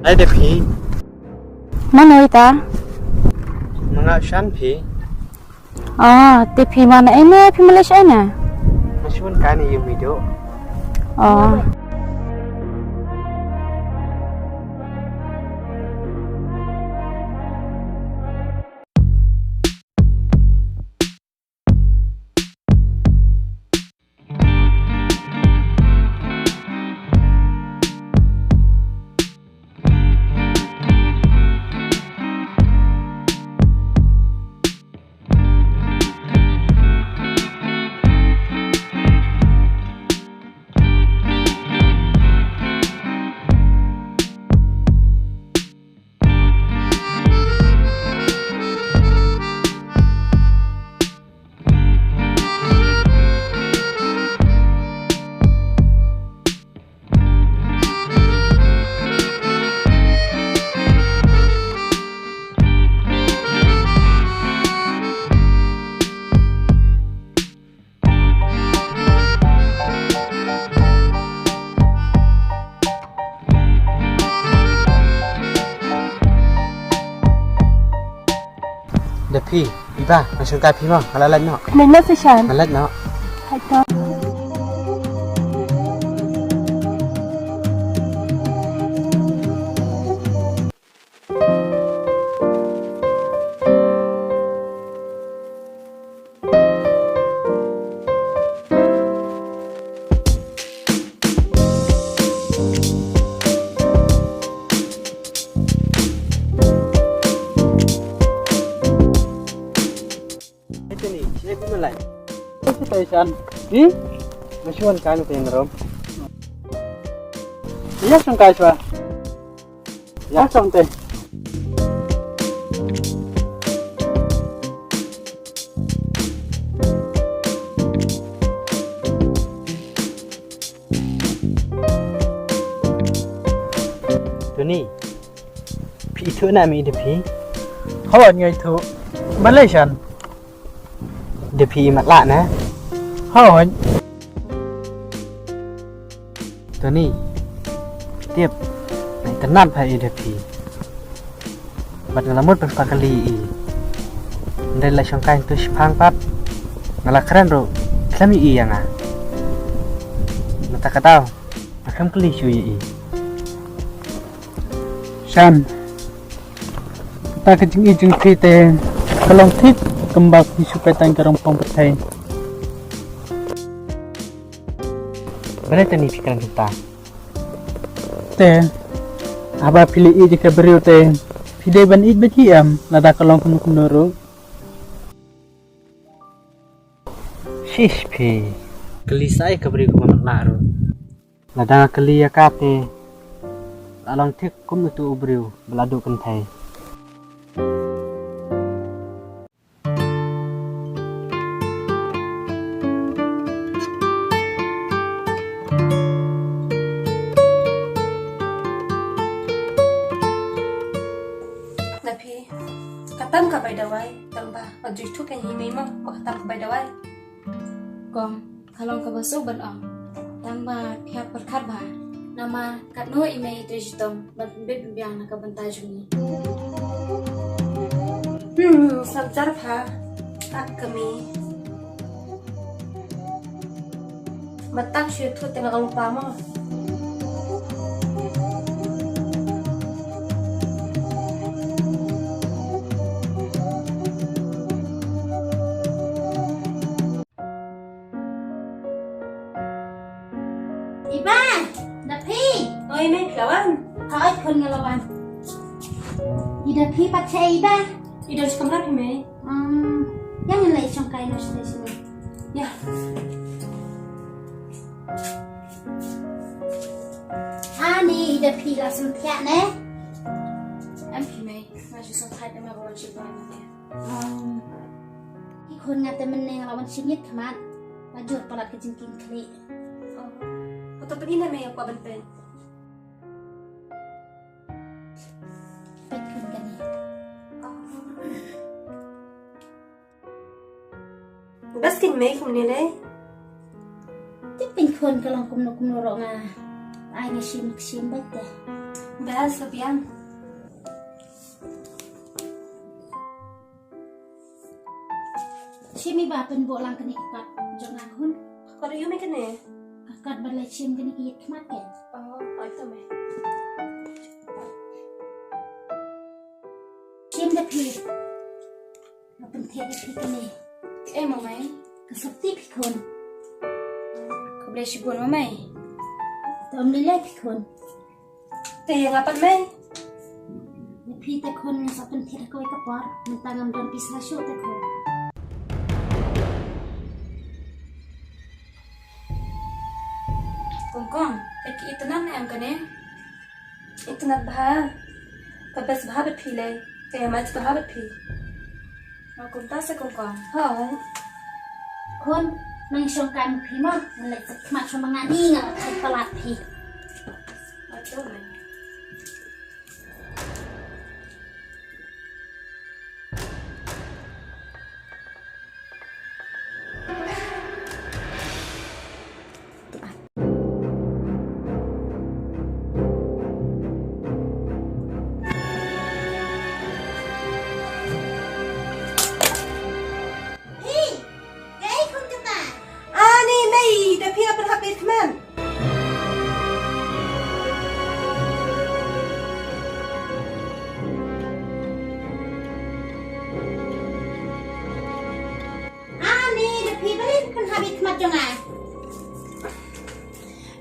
Ay de phi. Manoy ta? Mga shan phi. Ti phi mana ene phi Malaysia na? Masyun ka ni yung video. Oh. De phi. Iba, masyun ka phi mo. Malalan no. Nagna sa siyan. Malad no. Hay ta. Ito ni, siya malay. Ito tayo saan? Masyun ka ni Tenrom. Iya siyang kaswa. Ya siyang te. Ito ni. Phi ito na mi de phi. เขาอ่านไงถูกมาเลยฉัน De phi mặt lạ nè. เขาอ่าน Ito ni. Tiếp. Này tấn nát phải de phi. Bật ngalamut pagkakali i. Dahil la siyang kain to sipang pat. Ngalakran ro. Klami i yang ah. Natakataw. Akam kali shuyi i. ฉันตาก็จึงอีจึงคือแต่กำลังทิศกำบักที่ชุบไปตังกระรองพองประเทศ Balik ni pikiran kita. แต่อาบาพิลีอีจะบริวแต่พิเดบันอีบัจิอัมนาดากำลังคุมคุมโนรุ Shish phi. Kali saya kabri ko mamak ro. Ladang kali yakate. Along thik kum tu ubriu beladu kan thai. Napi, katam ka bay dawai, tamba, magjuj tu kan hibi mo, katam ka bay dawai. Kong, kalong ka baso ban ang, tamba pihak perkat ba, nama kat no email digital, ban bit biang nak bantay juni. Sabjar pa, ak kami. Matak siya tu tengah ang lupa mo. Iba, Dapi, Oy, may kawan. kau ikut ngelawan. Ida pi pakai iba. Idol sa kamera pi may. Yang lain cong kain harus di sini. Ya. Ani ida pi langsung tiak ne. Em pi may, masih sa thai na mabawan siya ba na. Ikut ngate meneng lawan singit kemat. Wajur palat kejengking klik. Kau tak ina may ako abante. Ikut kan ni. Baskin may kung nilay. Ti pin kon kalong kumno kumno ro nga. Ai nga sim sim baik teh. dah sebiang. Cimi ba pen bo lang kani kat jong akun. Kau dah yuk makan ni? Kat balai cim kani kiyat kemat kan. Oh, itu meh. Cim dah pi. Pen teh dah pi kani. Mau mai? Kesakti pi kon. Kau boleh sibuk mau mai? Tom lilai pi kon. Teh yang apa mai? Pi teh kon sa pen teh kau ikapar. Mentangam dan pisah syuk teh kon. Kongkong, lagi itu nak yang kan eh? Itu nak bah, kabes bah berpilih, kayak macam bah berpilih. Aku tak sekongkong. Hai. Kon nang syong kan pi mah, nang lek kemat syong mangani ngak kai pelat pi. Itu mai.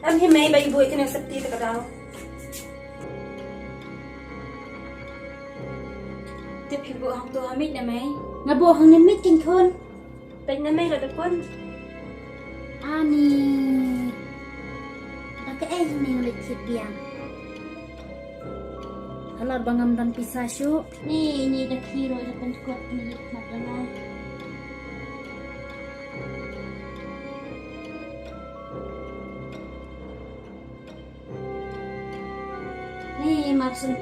Em hi mai bai buat kena seperti itu kadang. Tiap ibu hang tu hamid na mai. Ngabo hang nimit kin kon. Bai na mai la pun. Ani. Dak ni ngalik biang. Kalau bangam dan pisah syuk. Ni dah hero dah pencukut ni mat jangan. Ni maksud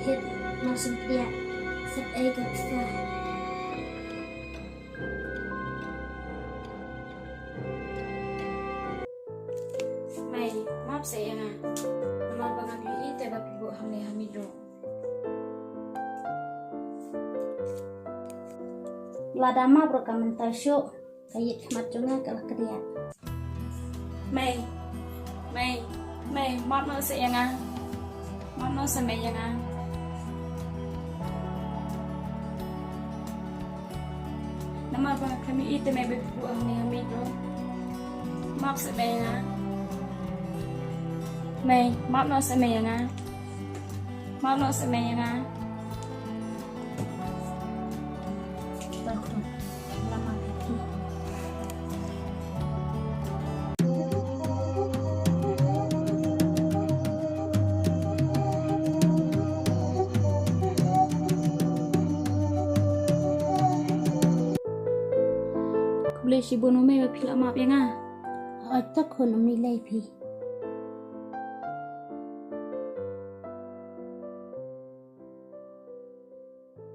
dia set ego bisa. Mai, maaf saya na. Nama bangam ini tiba ibu hang ni hamido. Ladama berkomentar syuk kayit kemat junga kalah kedia. Mai, maaf na saya na. Maaf na sa may na. Nama ba kami ito may ibu hang ni hamido. Maaf sa may na. May, maaf na sa may na. Maaf na sa may na. Lama lagi. Boleh si bono may mapila maaf ya nga. Otak kon nilai pi.